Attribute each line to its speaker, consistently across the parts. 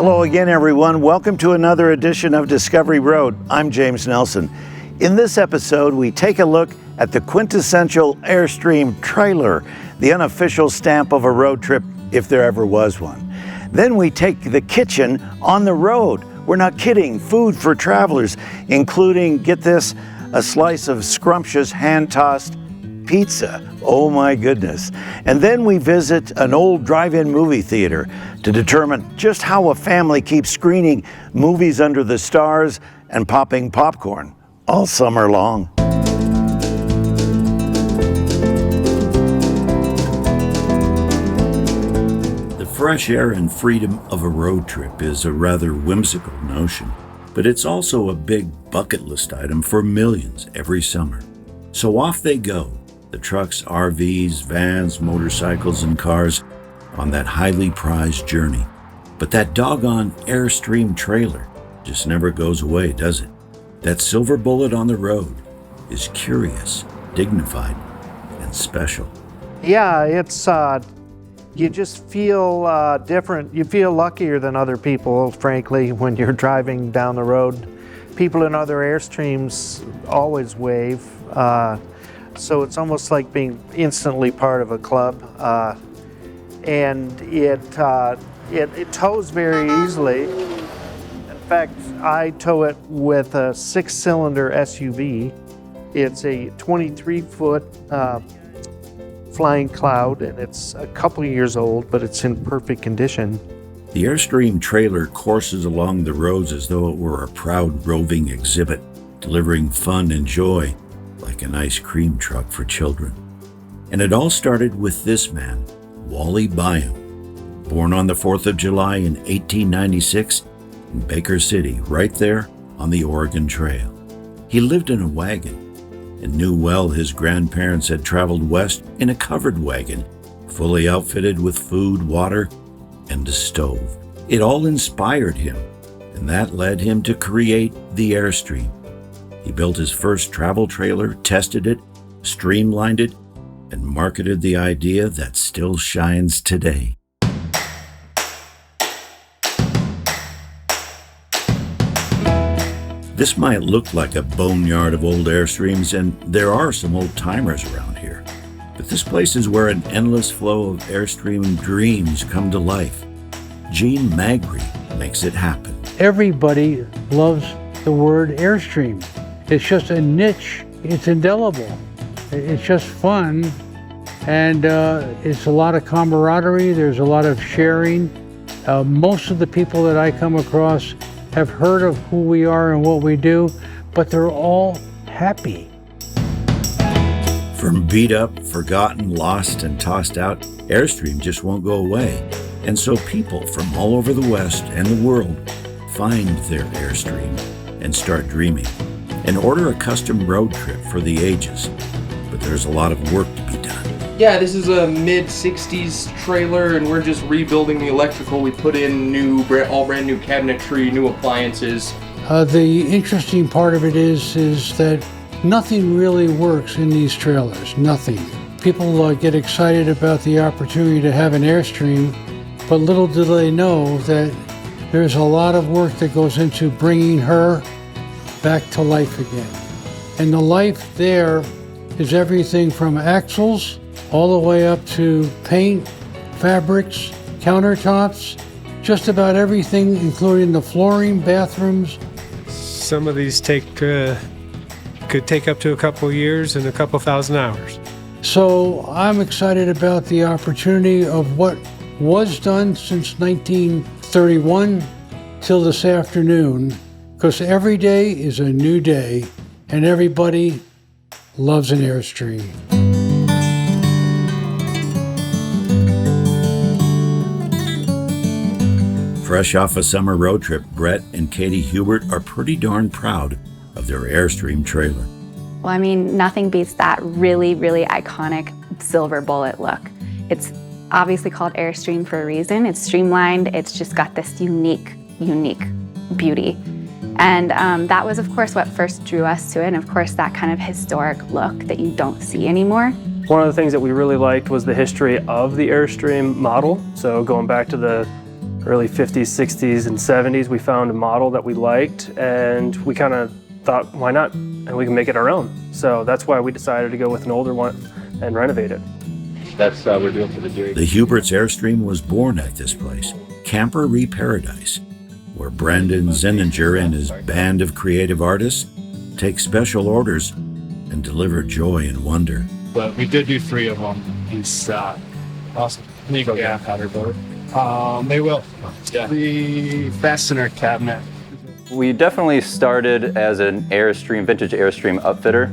Speaker 1: Hello again, everyone. Welcome to another edition of Discovery Road. I'm James Nelson. In this episode, we take a look at the quintessential Airstream trailer, the unofficial stamp of a road trip, if there ever was one. Then we take the kitchen on the road. We're not kidding, food for travelers, including, get this, a slice of scrumptious hand-tossed pizza. Oh my goodness. And then we visit an old drive-in movie theater to determine just how a family keeps screening movies under the stars and popping popcorn all summer long. The fresh air and freedom of a road trip is a rather whimsical notion, but it's also a big bucket list item for millions every summer. So off they go. The trucks, RVs, vans, motorcycles, and cars on that highly prized journey. But that doggone Airstream trailer just never goes away, does it? That silver bullet on the road is curious, dignified, and special.
Speaker 2: Yeah, it's, you just feel different. You feel luckier than other people, frankly, when you're driving down the road. People in other Airstreams always wave. So it's almost like being instantly part of a club, and it tows very easily. In fact, I tow it with a 6-cylinder SUV. It's a 23-foot Flying Cloud, and it's a couple years old, but it's in perfect condition.
Speaker 1: The Airstream trailer courses along the roads as though it were a proud roving exhibit, delivering fun and joy, like an ice cream truck for children. And it all started with this man, Wally Byam, born on the 4th of July in 1896 in Baker City, right there on the Oregon Trail. He lived in a wagon and knew well his grandparents had traveled west in a covered wagon, fully outfitted with food, water, and a stove. It all inspired him, and that led him to create the Airstream. He built his first travel trailer, tested it, streamlined it, and marketed the idea that still shines today. This might look like a boneyard of old Airstreams, and there are some old-timers around here. But this place is where an endless flow of Airstream dreams come to life. Gene Magri makes it happen.
Speaker 3: Everybody loves the word Airstream. It's just a niche. It's indelible. It's just fun, and it's a lot of camaraderie. There's a lot of sharing. Most of the people that I come across have heard of who we are and what we do, but they're all happy.
Speaker 1: From beat up, forgotten, lost, and tossed out, Airstream just won't go away. And so people from all over the West and the world find their Airstream and start dreaming and order a custom road trip for the ages. But there's a lot of work to be done.
Speaker 4: Yeah, this is a mid-60s trailer, and we're just rebuilding the electrical. We put in all brand new cabinetry, new appliances.
Speaker 3: The interesting part of it is that nothing really works in these trailers, nothing. People get excited about the opportunity to have an Airstream, but little do they know that there's a lot of work that goes into bringing her back to life again. And the life there is everything from axles all the way up to paint, fabrics, countertops, just about everything, including the flooring, bathrooms.
Speaker 5: Some of these could take up to a couple years and a couple thousand hours.
Speaker 3: So I'm excited about the opportunity of what was done since 1931 till this afternoon, because every day is a new day, and everybody loves an Airstream.
Speaker 1: Fresh off a summer road trip, Brett and Katie Hubert are pretty darn proud of their Airstream trailer.
Speaker 6: Well, I mean, nothing beats that really, really iconic silver bullet look. It's obviously called Airstream for a reason. It's streamlined. It's just got this unique beauty. And that was, of course, what first drew us to it, and of course, that kind of historic look that you don't see anymore.
Speaker 7: One of the things that we really liked was the history of the Airstream model. So going back to the early 50s, 60s, and 70s, we found a model that we liked, and we kind of thought, why not? And we can make it our own. So that's why we decided to go with an older one and renovate it.
Speaker 4: That's what we're doing for the jury.
Speaker 1: The Hubert's Airstream was born at this place, Campery Paradise, where Brandon Zinninger and his band of creative artists take special orders and deliver joy and wonder.
Speaker 8: But we did do 3 of them. He's awesome. There you go, yeah. Powder board. They will. Yeah. The fastener cabinet.
Speaker 9: We definitely started as an Airstream, vintage Airstream upfitter,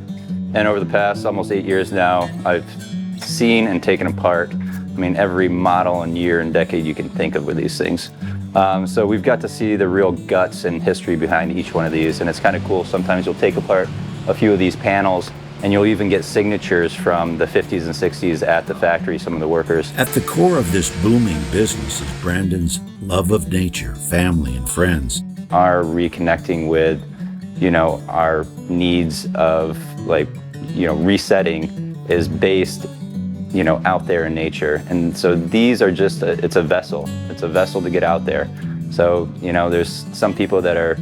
Speaker 9: and over the past almost 8 years now, I've seen and taken apart, I mean, every model and year and decade you can think of with these things. So we've got to see the real guts and history behind each one of these, and it's kind of cool. Sometimes you'll take apart a few of these panels, and you'll even get signatures from the 50s and 60s at the factory, some of the workers.
Speaker 1: At the core of this booming business is Brandon's love of nature, family, and friends.
Speaker 9: Our reconnecting with, you know, our needs of, like, you know, resetting is based, you know, out there in nature. And so these are just, it's a vessel. It's a vessel to get out there. So, you know, there's some people that are,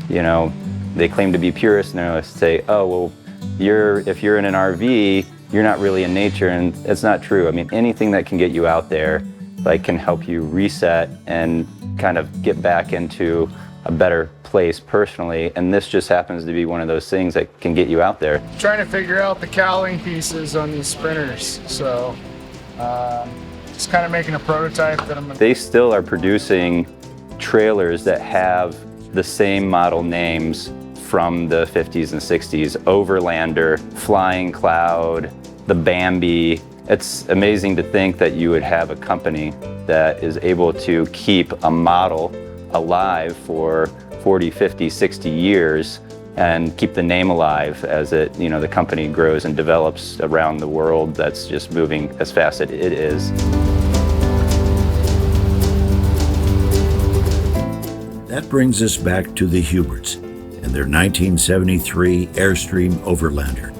Speaker 9: you know, they claim to be purists, and they'll say, oh, well, if you're in an RV, you're not really in nature, and it's not true. I mean, anything that can get you out there, like, can help you reset and kind of get back into a better place personally, and this just happens to be one of those things that can get you out there.
Speaker 8: Trying to figure out the cowling pieces on these sprinters, so just kind of making a prototype that I'm gonna...
Speaker 9: They still are producing trailers that have the same model names from the 50s and 60s, Overlander, Flying Cloud, the Bambi. It's amazing to think that you would have a company that is able to keep a model alive for 40, 50, 60 years and keep the name alive as it, you know, the company grows and develops around the world. That's just moving as fast as it is.
Speaker 1: That brings us back to the Huberts and their 1973 Airstream Overlander.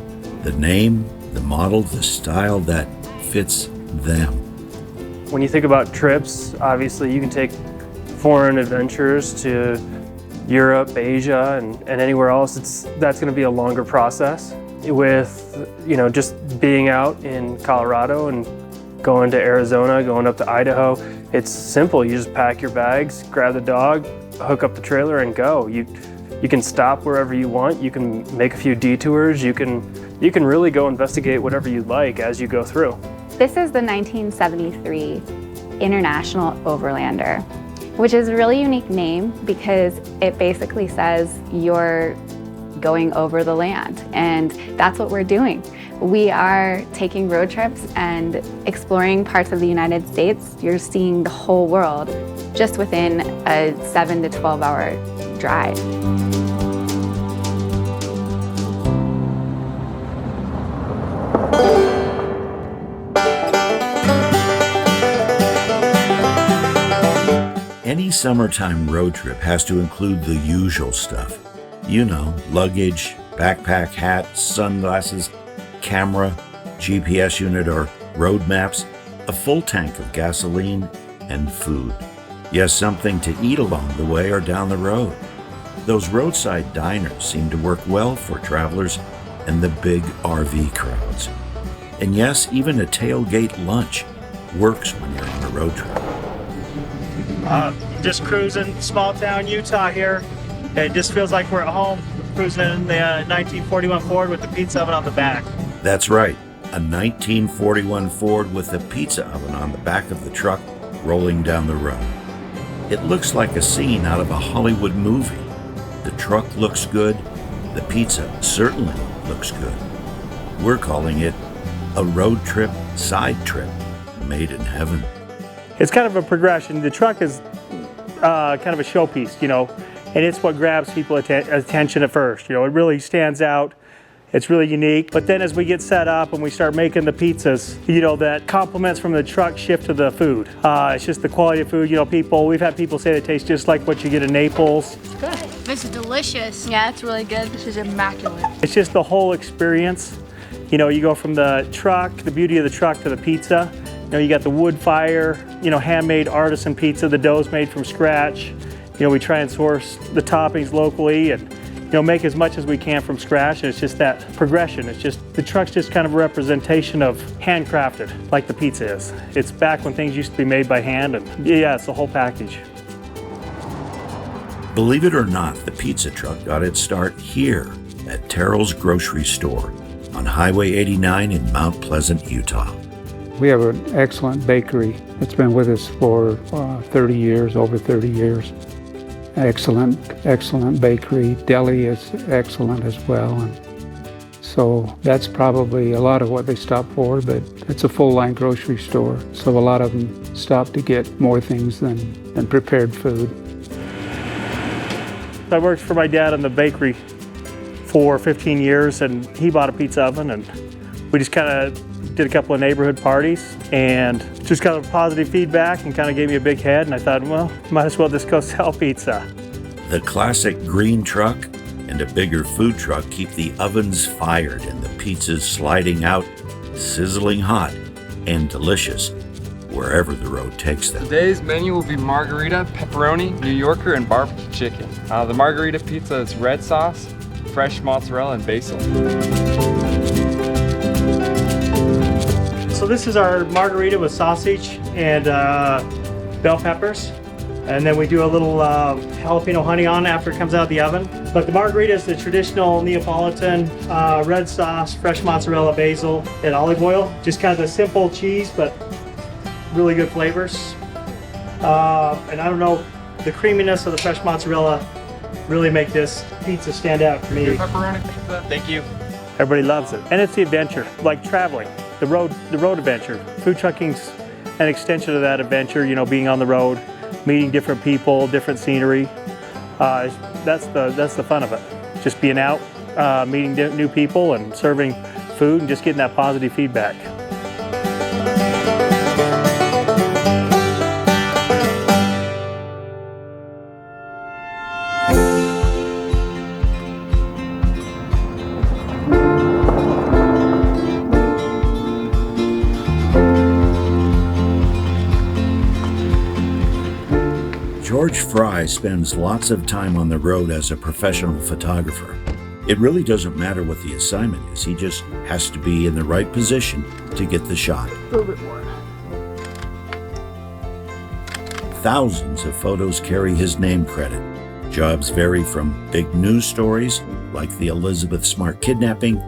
Speaker 1: The name, the model, the style that fits them.
Speaker 7: When you think about trips, obviously you can take foreign adventures to Europe, Asia, and anywhere else. That's going to be a longer process. With, you know, just being out in Colorado and going to Arizona, going up to Idaho, it's simple. You just pack your bags, grab the dog, hook up the trailer, and go. You can stop wherever you want. You can make a few detours. You can really go investigate whatever you like as you go through.
Speaker 6: This is the 1973 International Overlander, which is a really unique name because it basically says you're going over the land, and that's what we're doing. We are taking road trips and exploring parts of the United States. You're seeing the whole world just within a 7 to 12 hour drive.
Speaker 1: Any summertime road trip has to include the usual stuff. You know, luggage, backpack, hat, sunglasses, camera, GPS unit or road maps, a full tank of gasoline, and food. Yes, something to eat along the way or down the road. Those roadside diners seem to work well for travelers and the big RV crowds. And yes, even a tailgate lunch works when you're on a road trip.
Speaker 10: Just cruising small town Utah here. It just feels like we're at home, cruising in the 1941 Ford with the pizza oven on the back.
Speaker 1: That's right, a 1941 Ford with a pizza oven on the back of the truck rolling down the road. It looks like a scene out of a Hollywood movie. The truck looks good, the pizza certainly looks good. We're calling it a road trip side trip made in heaven.
Speaker 10: It's kind of a progression. The truck is kind of a showpiece, you know, and it's what grabs people's attention at first. You know, it really stands out. It's really unique. But then as we get set up and we start making the pizzas, you know, that compliments from the truck shift to the food. It's just the quality of food. You know, we've had people say it tastes just like what you get in Naples.
Speaker 11: It's good. This is delicious. Yeah, it's really good. This is immaculate.
Speaker 10: It's just the whole experience. You know, you go from the truck, the beauty of the truck, to the pizza. know, you got the wood fire, you know, handmade artisan pizza, the dough's made from scratch. You know, we try and source the toppings locally and, you know, make as much as we can from scratch. And it's just that progression. It's just, the truck's just kind of a representation of handcrafted, like the pizza is. It's back when things used to be made by hand, and yeah, it's the whole package.
Speaker 1: Believe it or not, the pizza truck got its start here at Terrell's Grocery Store on Highway 89 in Mount Pleasant, Utah.
Speaker 12: We have an excellent bakery. It's been with us for 30 years, over 30 years. Excellent bakery. Deli is excellent as well. And so that's probably a lot of what they stop for, but it's a full-line grocery store. So a lot of them stop to get more things than prepared food.
Speaker 10: I worked for my dad in the bakery for 15 years, and he bought a pizza oven, and we just kind of did a couple of neighborhood parties and just kind of positive feedback, and kind of gave me a big head, and I thought, well, might as well just go sell pizza.
Speaker 1: The classic green truck and a bigger food truck keep the ovens fired and the pizzas sliding out, sizzling hot and delicious wherever the road takes them.
Speaker 13: Today's menu will be margarita, pepperoni, New Yorker, and barbecue chicken. The margarita pizza is red sauce, fresh mozzarella, and basil.
Speaker 10: So this is our margarita with sausage and bell peppers. And then we do a little jalapeno honey on after it comes out of the oven. But the margarita is the traditional Neapolitan red sauce, fresh mozzarella, basil, and olive oil. Just kind of the simple cheese, but really good flavors. And I don't know, the creaminess of the fresh mozzarella really make this pizza stand out for me.
Speaker 13: Pepperoni pizza. Thank you.
Speaker 10: Everybody loves it. And it's the adventure, like traveling, the road adventure. Food trucking's an extension of that adventure, you know, being on the road, meeting different people, different scenery. That's the fun of it. Just being out, meeting new people and serving food and just getting that positive feedback.
Speaker 1: George Frey spends lots of time on the road as a professional photographer. It really doesn't matter what the assignment is, he just has to be in the right position to get the shot.
Speaker 8: A little bit more.
Speaker 1: Thousands of photos carry his name credit. Jobs vary from big news stories, like the Elizabeth Smart kidnapping,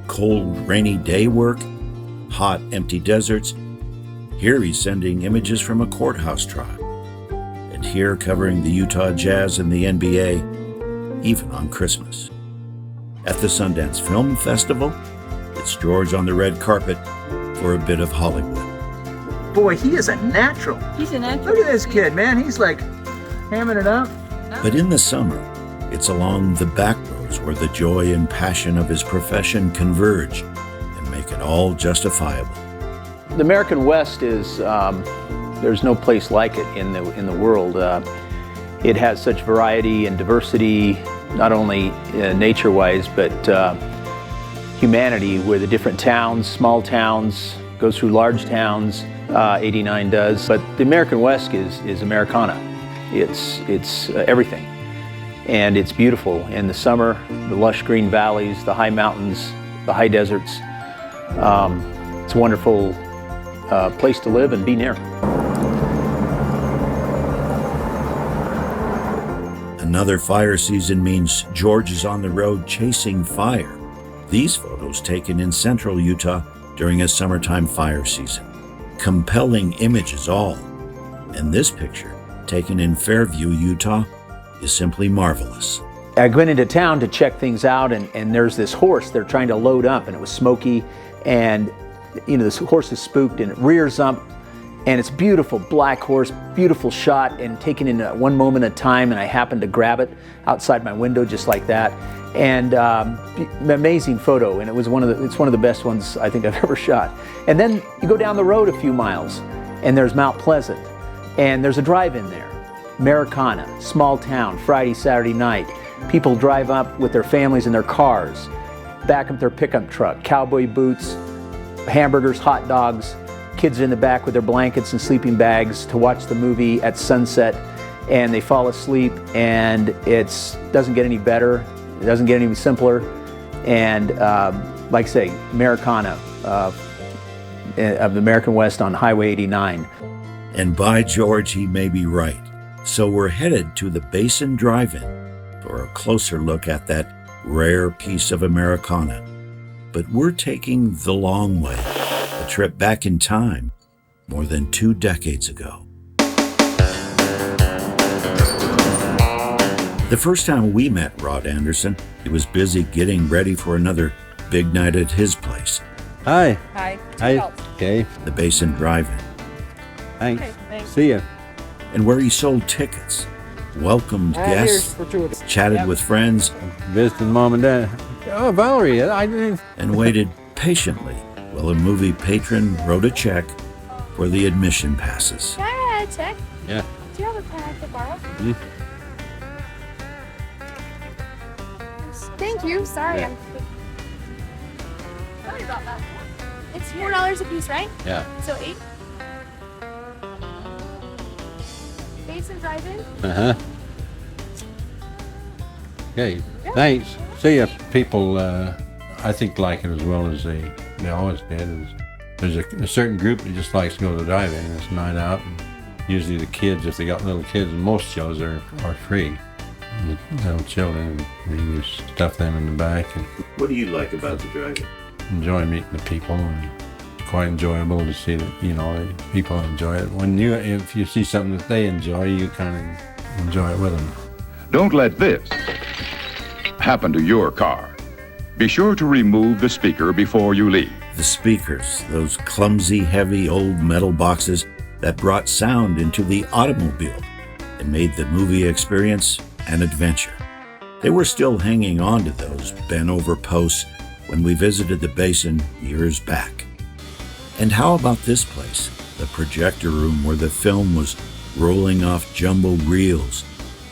Speaker 1: cold, rainy day work, hot, empty deserts. Here he's sending images from a courthouse trial. And here covering the Utah Jazz and the NBA, even on Christmas. At the Sundance Film Festival, it's George on the red carpet for a bit of Hollywood.
Speaker 14: Boy, he is a natural.
Speaker 11: He's a natural.
Speaker 14: Look at this kid, man. He's like hamming it up.
Speaker 1: But in the summer, it's along the back roads where the joy and passion of his profession converge and make it all justifiable.
Speaker 14: The American West is, there's no place like it in the world. It has such variety and diversity, not only nature-wise, but humanity, where the different towns, small towns, goes through large towns, 89 does. But the American West is Americana. It's everything. And it's beautiful. In the summer, the lush green valleys, the high mountains, the high deserts. It's a wonderful place to live and be near.
Speaker 1: Another fire season means George is on the road chasing fire. These photos taken in central Utah during a summertime fire season. Compelling images all. And this picture, taken in Fairview, Utah, is simply marvelous.
Speaker 14: I went into town to check things out, and there's this horse they're trying to load up, and it was smoky, and you know, this horse is spooked, and it rears up, and it's beautiful, black horse, beautiful shot, and taken in one moment at a time, and I happened to grab it outside my window just like that. And amazing photo, and it's one of the best ones I think I've ever shot. And then you go down the road a few miles, and there's Mount Pleasant, and there's a drive-in there. Americana, small town, Friday, Saturday night. People drive up with their families in their cars, back up their pickup truck, cowboy boots, hamburgers, hot dogs, kids are in the back with their blankets and sleeping bags to watch the movie at sunset, and they fall asleep, and it doesn't get any better, it doesn't get any simpler. And like I say, Americana of the American West on Highway 89.
Speaker 1: And by George, he may be right. So we're headed to the Basin Drive-In for a closer look at that rare piece of Americana. But we're taking the long way, a trip back in time more than 2 decades ago. The first time we met Rod Anderson, he was busy getting ready for another big night at his place.
Speaker 15: Hi.
Speaker 11: Hi.
Speaker 15: Hi. Okay.
Speaker 1: The Basin Drive-In.
Speaker 15: Thanks.
Speaker 11: Okay, thanks.
Speaker 15: See ya.
Speaker 1: And where he sold tickets, welcomed guests, chatted with friends,
Speaker 15: Visiting Mom and Dad. Oh, Valerie, I didn't.
Speaker 1: and waited patiently while a movie patron wrote a check for the admission passes.
Speaker 11: Can I write a check?
Speaker 15: Yeah.
Speaker 11: Do you have a pen I could borrow? Thank you. Sorry,
Speaker 15: Yeah.
Speaker 11: Sorry about that. It's $4 a piece, right?
Speaker 15: Yeah.
Speaker 11: So 8. Basin Drive-In.
Speaker 15: Uh-huh. Okay. Thanks. See ya. People, I think, like it as well as they always did. There's a certain group that just likes to go to the drive-in. It's a night out. And usually the kids, if they got little kids, and most shows are free. Little children, and you just stuff them in the back. And
Speaker 1: What do you like about the drive-in?
Speaker 15: enjoy meeting the people, and it's quite enjoyable to see that people enjoy it. If you see something that they enjoy, you kind of enjoy it with them.
Speaker 16: Don't let this happen to your car. Be sure to remove the speaker before you leave.
Speaker 1: The speakers, those clumsy, heavy old metal boxes that brought sound into the automobile and made the movie experience an adventure. They were still hanging on to those bent-over posts when we visited the Basin years back. And how about this place, the Projector Room, where the film was rolling off jumbo reels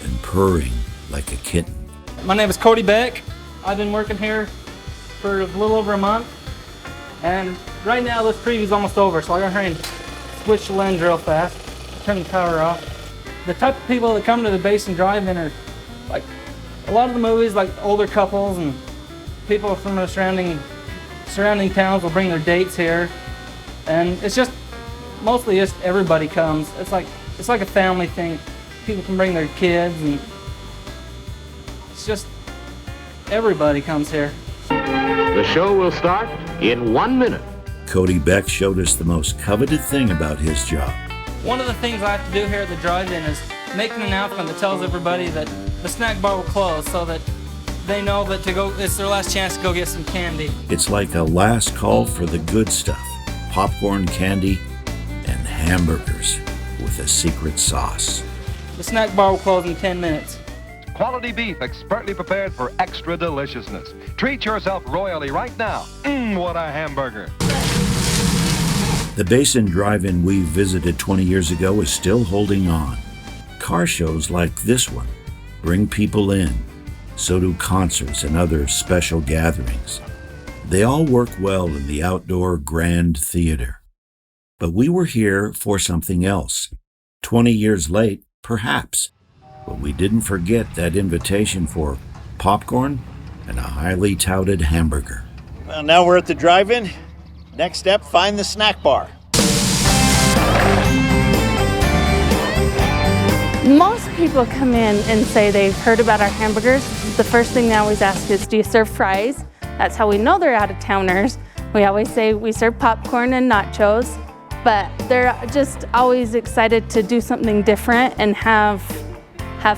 Speaker 1: and purring like a kitten.
Speaker 17: My name is Cody Beck. I've been working here for a little over a month, and right now this preview's almost over, so I gotta hurry and switch the lens real fast, turn the power off. The type of people that come to the Basin Drive-In are like a lot of the movies, like older couples and people from the surrounding towns will bring their dates here, and it's just mostly just everybody comes. It's like a family thing. People can bring their kids, and it's just everybody comes here.
Speaker 18: The show will start in 1 minute.
Speaker 1: Cody Beck showed us the most coveted thing about his job.
Speaker 17: One of the things I have to do here at the drive-in is make an announcement that tells everybody that the snack bar will close, so that they know that it's their last chance to go get some candy.
Speaker 1: It's like a last call for the good stuff. Popcorn, candy, and hamburgers with a secret sauce.
Speaker 17: The snack bar will close in 10 minutes.
Speaker 19: Quality beef expertly prepared for extra deliciousness. Treat yourself royally right now. What a hamburger.
Speaker 1: The Basin Drive-In we visited 20 years ago is still holding on. Car shows like this one bring people in. So do concerts and other special gatherings. They all work well in the outdoor grand theater. But we were here for something else. 20 years late, perhaps. But we didn't forget that invitation for popcorn and a highly touted hamburger.
Speaker 20: Well, now we're at the drive-in. Next step, find the snack bar.
Speaker 21: Most people come in and say they've heard about our hamburgers. The first thing they always ask is, do you serve fries? That's how we know they're out-of-towners. We always say we serve popcorn and nachos, but they're just always excited to do something different and have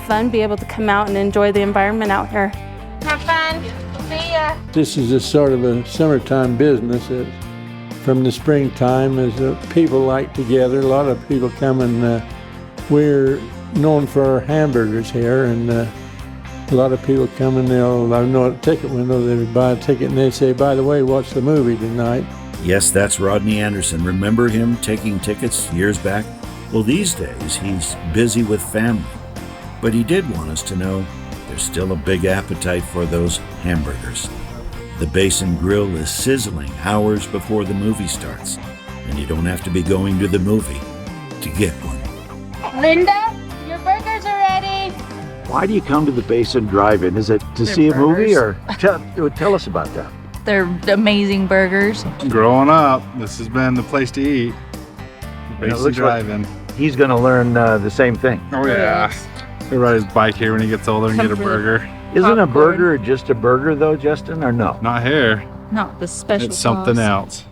Speaker 21: fun, be able to come out and enjoy the environment out here.
Speaker 11: Have fun. See ya.
Speaker 3: This is a sort of a summertime business. From the springtime, as people like together, a lot of people come, and we're known for our hamburgers here, and a lot of people come and I know at the ticket window, they buy a ticket and they say, by the way, what's the movie tonight?
Speaker 1: Yes, that's Rodney Anderson. Remember him taking tickets years back? Well, these days he's busy with family, but he did want us to know there's still a big appetite for those hamburgers. The Basin Grill is sizzling hours before the movie starts. and you don't have to be going to the movie to get one.
Speaker 11: Linda, your burgers are ready.
Speaker 20: Why do you come to the Basin Drive-In? Is it to see a movie, or tell us about that?
Speaker 11: They're amazing burgers.
Speaker 2: Growing up, this has been the place to eat. Basin Drive-In.
Speaker 20: He's going to learn the same thing.
Speaker 2: Oh yeah. He'll ride his bike here when he gets older and get a burger.
Speaker 20: Isn't a burger just a burger though, Justin, or no?
Speaker 2: Not here.
Speaker 11: Not the special
Speaker 2: It's something else.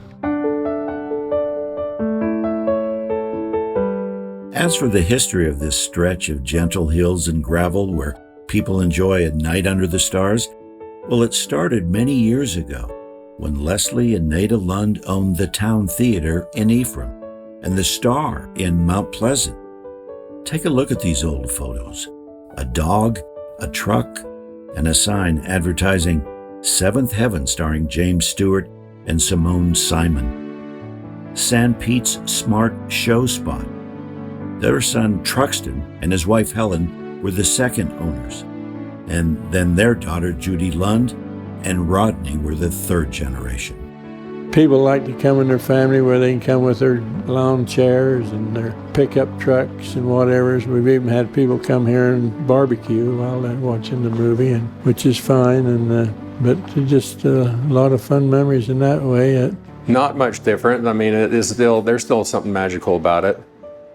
Speaker 1: As for the history of this stretch of gentle hills and gravel where people enjoy a night under the stars, well, it started many years ago when Leslie and Nada Lund owned the Town Theater in Ephraim and the Star in Mount Pleasant. Take a look at these old photos. A dog, a truck, and a sign advertising Seventh Heaven starring James Stewart and Simone Simon. San Pete's Smart Show Spot. Their son Truxton and his wife Helen were the second owners, and then their daughter Judy Lund and Rodney were the third generation.
Speaker 12: People like to come in their family where they can come with their lawn chairs and their pickup trucks and whatever. We've even had people come here and barbecue while they're watching the movie, which is fine. But just a lot of fun memories in that way.
Speaker 22: Not much different. I mean, there's still something magical about it.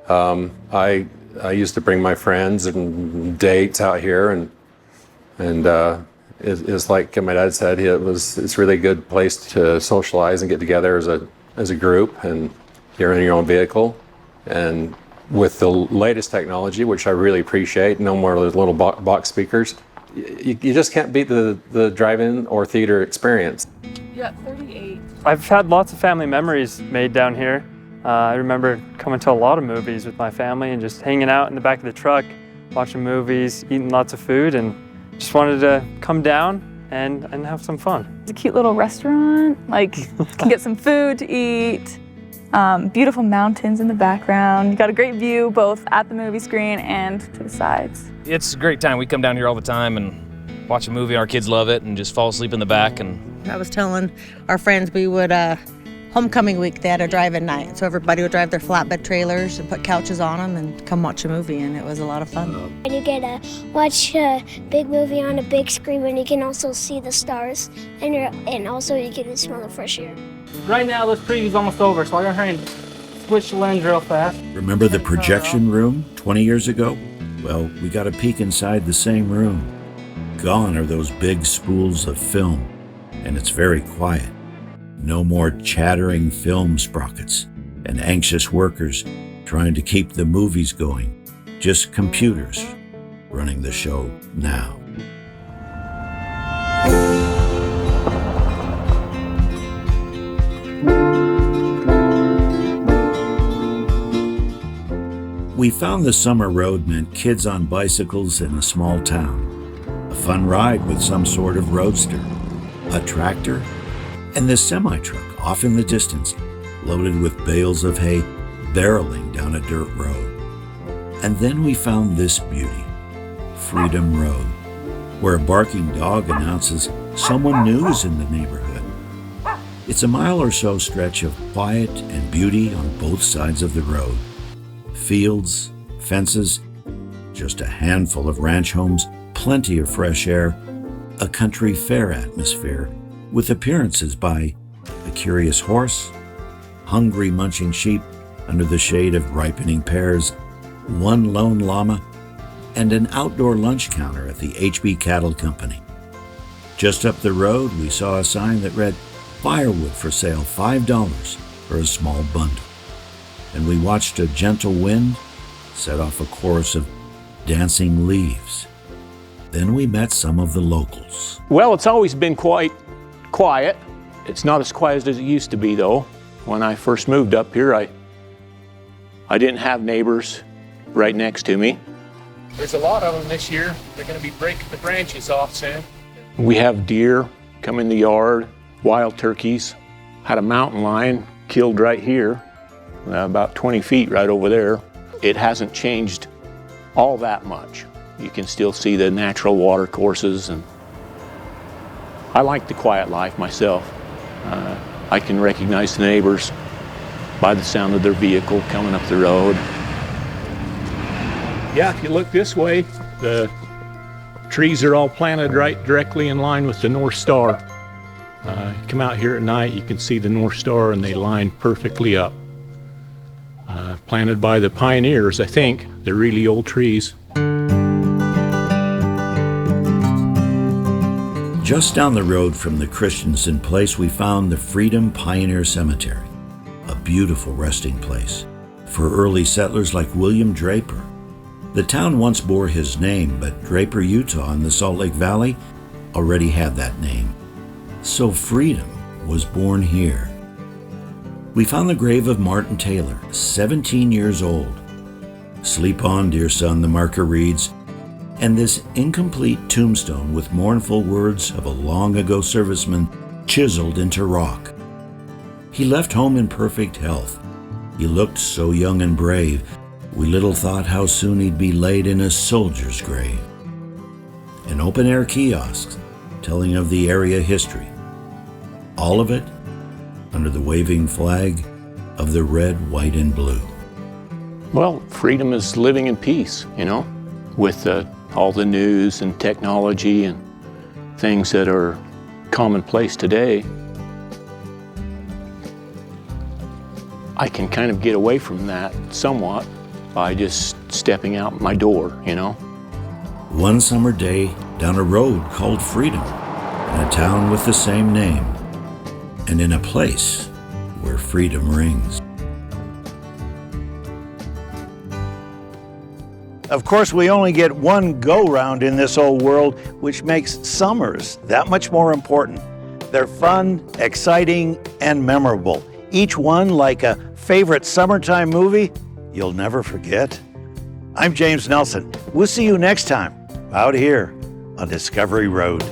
Speaker 22: I used to bring my friends and dates out here, and it's like my dad said, it's really good place to socialize and get together as a group, and you're in your own vehicle. And with the latest technology, which I really appreciate, no more of those little box speakers, you just can't beat the drive-in or theater experience.
Speaker 11: Yeah, 38.
Speaker 7: I've had lots of family memories made down here. I remember coming to a lot of movies with my family and just hanging out in the back of the truck, watching movies, eating lots of food, and just wanted to come down and have some fun.
Speaker 23: It's a cute little restaurant, like you can get some food to eat, beautiful mountains in the background. You got a great view both at the movie screen and to the sides.
Speaker 24: It's a great time. We come down here all the time and watch a movie. Our kids love it and just fall asleep in the back. And
Speaker 25: I was telling our friends we would, homecoming week, they had a drive-in night. So everybody would drive their flatbed trailers and put couches on them and come watch a movie, and it was a lot of fun.
Speaker 26: And you get to watch a big movie on a big screen, and you can also see the stars, and also you get to smell the fresh air.
Speaker 17: Right now, this preview's almost over, so I gotta hurry and switch the lens real fast.
Speaker 1: Remember the projection room 20 years ago? Well, we got a peek inside the same room. Gone are those big spools of film, and it's very quiet. No more chattering film sprockets and anxious workers trying to keep the movies going. Just computers running the show now. We found the summer road meant kids on bicycles in a small town, a fun ride with some sort of roadster, a tractor, and this semi-truck off in the distance, loaded with bales of hay, barreling down a dirt road. And then we found this beauty, Freedom Road, where a barking dog announces someone new is in the neighborhood. It's a mile or so stretch of quiet and beauty on both sides of the road. Fields, fences, just a handful of ranch homes, plenty of fresh air, a country fair atmosphere, with appearances by a curious horse, hungry munching sheep under the shade of ripening pears, one lone llama, and an outdoor lunch counter at the HB Cattle Company. Just up the road, we saw a sign that read, "Firewood for sale, $5 for a small bundle." And we watched a gentle wind set off a chorus of dancing leaves. Then we met some of the locals.
Speaker 27: Well, it's always been quite quiet. It's not as quiet as it used to be, though. When I first moved up here, I didn't have neighbors right next to me.
Speaker 8: There's a lot of them this year. They're going to be breaking the branches off soon.
Speaker 27: We have deer come in the yard, wild turkeys. Had a mountain lion killed right here, about 20 feet right over there. It hasn't changed all that much. You can still see the natural water courses, and I like the quiet life myself. I can recognize the neighbors by the sound of their vehicle coming up the road. Yeah, if you look this way, the trees are all planted right directly in line with the North Star. Come out here at night, you can see the North Star, and they line perfectly up. Planted by the pioneers, I think. They're really old trees.
Speaker 1: Just down the road from the Christensen place, we found the Freedom Pioneer Cemetery, a beautiful resting place for early settlers like William Draper. The town once bore his name, but Draper, Utah, in the Salt Lake Valley already had that name. So freedom was born here. We found the grave of Martin Taylor, 17 years old. "Sleep on, dear son," the marker reads, and this incomplete tombstone with mournful words of a long-ago serviceman chiseled into rock. He left home in perfect health. He looked so young and brave, we little thought how soon he'd be laid in a soldier's grave. An open-air kiosk telling of the area history. All of it under the waving flag of the red, white, and blue.
Speaker 27: Well, freedom is living in peace, you know, with all the news and technology and things that are commonplace today. I can kind of get away from that somewhat by just stepping out my door, you know.
Speaker 1: One summer day down a road called Freedom, in a town with the same name, and in a place where freedom rings.
Speaker 20: Of course, we only get one go-round in this old world, which makes summers that much more important. They're fun, exciting, and memorable. Each one like a favorite summertime movie you'll never forget. I'm James Nelson. We'll see you next time out here on Discovery Road.